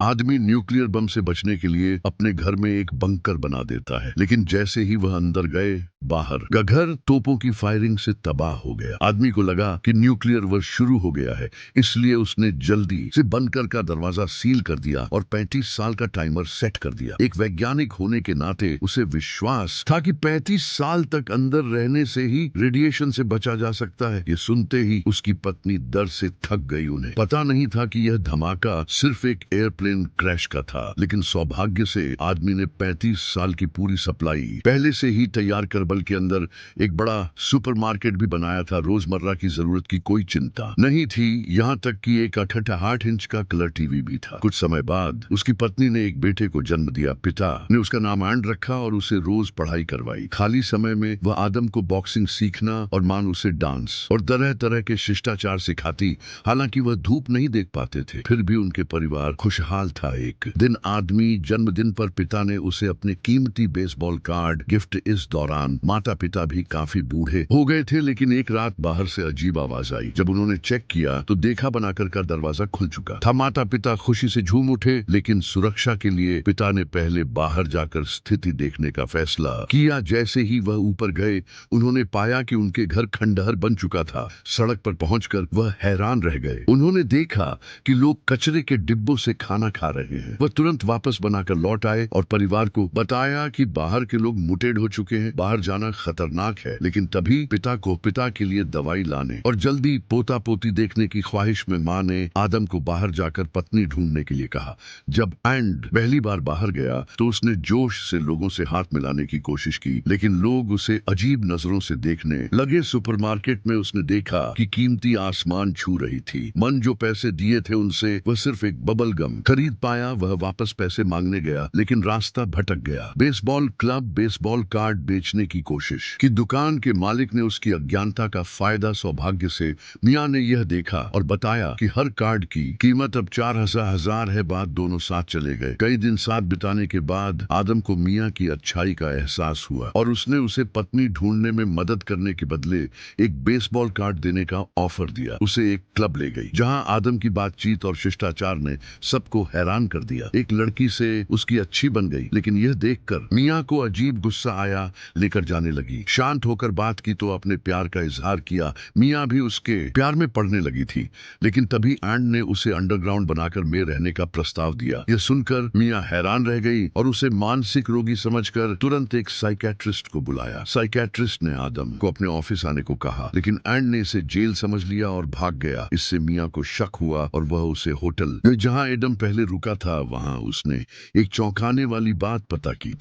आदमी nuclear bomb से बचने के लिए अपने घर में एक बंकर बना देता है, लेकिन जैसे ही वह अंदर गए, बाहर का घर तोपों की फायरिंग से तबाह हो गया। आदमी को लगा कि न्यूक्लियर वॉर शुरू हो गया है, इसलिए उसने जल्दी से बंकर का दरवाजा सील कर दिया और 35 साल का टाइमर सेट कर दिया। एक वैज्ञानिक होने के नाते उसे विश्वास था कि 35 साल तक अंदर रहने से ही रेडिएशन से बचा जा सकता है। ये सुनते ही उसकी पत्नी डर से थक गई। उन्हें पता नहीं था कि यह धमाका सिर्फ एक एयरप्लेन क्रैश का था, लेकिन सौभाग्य से आदमी ने 35 साल की पूरी सप्लाई पहले से ही तैयार कर बल के अंदर एक बड़ा सुपरमार्केट भी बनाया था। रोजमर्रा की जरूरत की कोई चिंता नहीं थी, यहाँ तक कि एक 8 इंच का कलर टीवी भी था। कुछ समय बाद उसकी पत्नी ने एक बेटे को जन्म दिया। पिता ने उसका नाम एंड रखा और उसे रोज पढ़ाई करवाई। खाली समय में वह आदम को बॉक्सिंग सीखना और मान उसे डांस और तरह तरह के शिष्टाचार सिखाती। हालांकि वह धूप नहीं देख पाते थे, फिर भी उनके परिवार खुशहाल था। एक दिन आदमी जन्मदिन पर पिता ने उसे अपने कीमती बेसबॉल कार्ड गिफ्ट। इस दौरान माता पिता भी काफी बूढ़े हो गए थे, लेकिन एक रात बाहर से अजीब आवाज आई। जब उन्होंने चेक किया तो देखा बनाकर का दरवाजा खुल चुका था। माता पिता खुशी से झूम उठे, लेकिन सुरक्षा के लिए पिता ने पहले बाहर जाकर स्थिति देखने का फैसला किया। जैसे ही वह ऊपर गए, उन्होंने पाया कि उनके घर खंडहर बन चुका था। सड़क पर पहुंचकर वह हैरान रह गए। उन्होंने देखा कि लोग कचरे के डिब्बों से खाना खा रहे हैं। वह तुरंत वापस बनाकर लौट आए और परिवार को बताया कि बाहर के लोग मुटेड हो चुके हैं, बाहर जाना खतरनाक है। लेकिन तभी पिता के लिए दवाई लाने और जल्दी पोता पोती देखने की ख्वाहिश में माँ ने आदम को बाहर जाकर पत्नी ढूंढने के लिए कहा। जब एंड पहली बार बाहर गया तो उसने जोश से लोगों से हाथ मिलाने की कोशिश की, लेकिन लोग उसे अजीब नजरों से देखने लगे। सुपरमार्केट में उसने देखा कि कीमती आसमान छू रही थी। मन जो पैसे दिए थे उनसे वह सिर्फ एक बबल गम खरीद पाया। वह वापस पैसे मांगने गया, लेकिन रास्ता भटक गया। बेसबॉल क्लब बेसबॉल कार्ड बेचने की कोशिश की दुकान के मालिक ने उसकी अज्ञानता का फायदा सौभाग्य से मियाँ ने यह देखा और बताया कि हर कार्ड की कीमत अब 4,000 है। बाद दोनों साथ चले गए। कई दिन साथ बिताने के बाद आदम को मियाँ की अच्छाई का एहसास हुआ और उसने उसे पत्नी ढूंढने में मदद करने के बदले एक बेसबॉल कार्ड देने का ऑफर दिया। उसे एक क्लब ले गई, जहां आदम की बातचीत और शिष्टाचार ने सबको हैरान कर दिया। एक लड़की से उसकी अच्छी बन गई, लेकिन यह देखकर मियाँ को अजीब गुस्सा आया। लेकर जाने लगी। शांत होकर बात की तो अपने प्यार का इजहार किया। मियाँ भी उसके प्यार में पड़ने लगी थी, लेकिन तभी एंड ने उसे अंडरग्राउंड बनाकर में रहने का प्रस्ताव दिया। यह सुनकर मियाँ हैरान रह गई और उसे मानसिक रोगी समझकर तुरंत एक साइकेट्रिस्ट को बुलाया। साइकेट्रिस्ट ने आदम को अपने ऑफिस आने को कहा, लेकिन एंड ने इसे जेल समझ लिया और भाग गया। इससे मियाँ को शक हुआ और वह उसे होटल जहां एडम पहले रुका था वहां उसने एक चौंकाने वाली बात पता की।